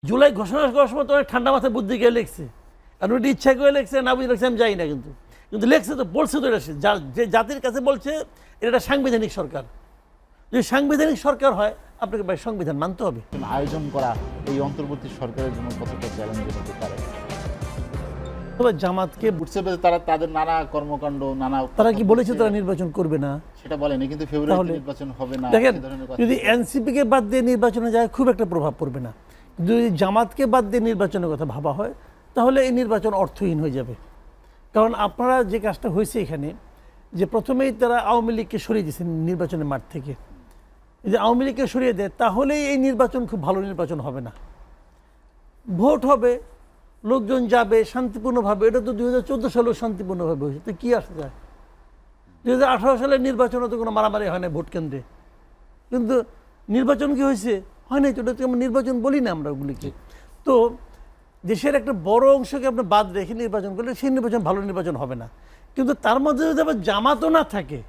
জুলাই ঘোষণা করার সময় তো অনেক ঠান্ডা মাথায় বুদ্ধি গিয়ে লিখছে, আর ওটি ইচ্ছা করে লিখছে না বুঝে লিখছে আমি যাই না, কিন্তু কিন্তু লিখছে তো, বলছে তো এটা যে জাতির কাছে বলছে এটা সাংবিধানিক সরকার। যদি সাংবিধানিক সরকার হয় আপনাকে ভাই সংবিধান মানতে হবে। আয়োজন করা এই অন্তর্বর্তী সরকারের জন্য কতটা চ্যালেঞ্জের হতে পারে? তবে জামাতকে বুঝতে পেরে তারা তাদের নানা কর্মকাণ্ড তারা কি বলেছে তারা নির্বাচন করবে না, সেটা বলেনি, কিন্তু ফেব্রুয়ারিতে নির্বাচন হবে না। দেখেন যদি এনসিপিকে বাদ দিয়ে নির্বাচনে যায় খুব একটা প্রভাব পড়বে না, যদি জামাতকে বাদ দিয়ে নির্বাচনের কথা ভাবা হয় তাহলে এই নির্বাচন অর্থহীন হয়ে যাবে। কারণ আপনারা যে কাজটা হয়েছে এখানে, যে প্রথমেই তারা আওয়ামী লীগকে সরিয়ে দিয়েছেন নির্বাচনের মাঠ থেকে, যদি আওয়ামী লীগকে সরিয়ে দেয় তাহলেই এই নির্বাচন খুব ভালো নির্বাচন হবে না। ভোট হবে, লোকজন যাবে শান্তিপূর্ণভাবে, এটা তো 2014 সালেও শান্তিপূর্ণভাবে হয়েছে, তো কী আসে যায়? 2018 সালের নির্বাচনে তো কোনো মারামারি হয় না ভোট কেন্দ্রে, কিন্তু নির্বাচন কি হয়েছে? হয় নাই, তো ওটাকে আমরা নির্বাচন বলি না আমরা ওগুলিকে। তো দেশের একটা বড় অংশকে আপনি বাদ রেখে নির্বাচন করলে সেই নির্বাচন ভালো নির্বাচন হবে না। কিন্তু তার মধ্যে যদি আবার জামাতও না থাকে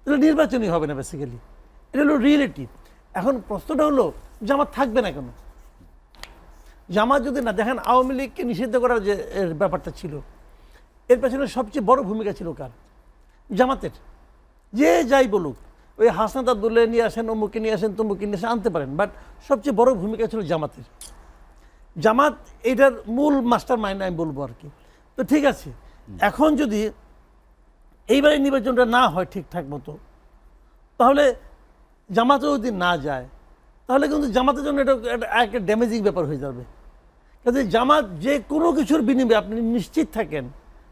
তাহলে নির্বাচনই হবে না বেসিক্যালি, এটা হলো রিয়েলিটি। এখন প্রশ্নটা হলো জামাত থাকবে না কেন? জামাত যদি না, দেখেন আওয়ামী লীগকে নিষিদ্ধ করার যে ব্যাপারটা ছিল, এর পেছনে সবচেয়ে বড় ভূমিকা ছিল কার? জামাতের। যে যাই বলুক, ওই হাসনাত আব্দুল্লাহ নিয়ে আসেন, অমুকে নিয়ে আসেন, তমুকে নিয়ে আসেন, আনতে পারেন, বাট সবচেয়ে বড় ভূমিকা ছিল জামাতের। জামাত এটার মূল মাস্টার মাইন্ড আমি বলবো আর কি। তো ঠিক আছে, এখন যদি এইবারে নির্বাচনটা না হয় ঠিকঠাক মতো, তাহলে জামাতও যদি না যায় তাহলে কিন্তু জামাতের জন্য এটা একটা ড্যামেজিং ব্যাপার হয়ে যাবে। কাজে জামাত যে কোনো কিছুর বিনিময়ে আপনি নিশ্চিত থাকেন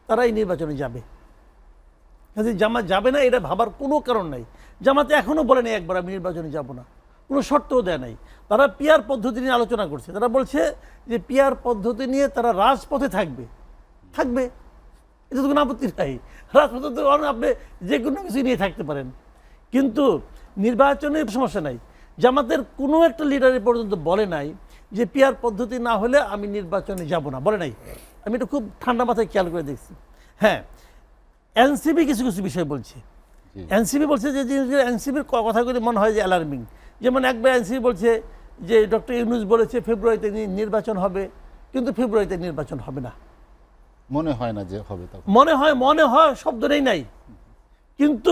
তারা এই নির্বাচনে যাবে। কাজে জামাত যাবে না এটা ভাবার কোনো কারণ নাই। জামাতে এখনও বলে নেই একবার আমি নির্বাচনে যাব না, কোনো শর্তও দেয় নাই। তারা পিয়ার পদ্ধতি নিয়ে আলোচনা করছে, তারা বলছে যে পিয়ার পদ্ধতি নিয়ে তারা রাজপথে থাকবে, এটা তো কোনো আপত্তি নাই। রাজপথে তো আপনি যে কোনো কিছু নিয়ে থাকতে পারেন, কিন্তু নির্বাচনের সমস্যা নাই। জামাতের কোনো একটা লিডারের পর্যন্ত বলে নাই যে পিয়ার পদ্ধতি না হলে আমি নির্বাচনে যাব না, বলে নাই। আমি এটা খুব ঠান্ডা মাথায় খেয়াল করে দেখছি। হ্যাঁ, এনসিপি কিছু কিছু বিষয় বলছে, এনসিপি বলছে যে এনসিপির কথাগুলি মনে হয় যে অ্যালার্মিং। যেমন একবার এনসিপি বলছে যে ডক্টর ইউনূস বলেছে ফেব্রুয়ারিতে নির্বাচন হবে, কিন্তু ফেব্রুয়ারিতে নির্বাচন হবে না। মনে হয় না যে হবে, মনে হয় শব্দ নেই, কিন্তু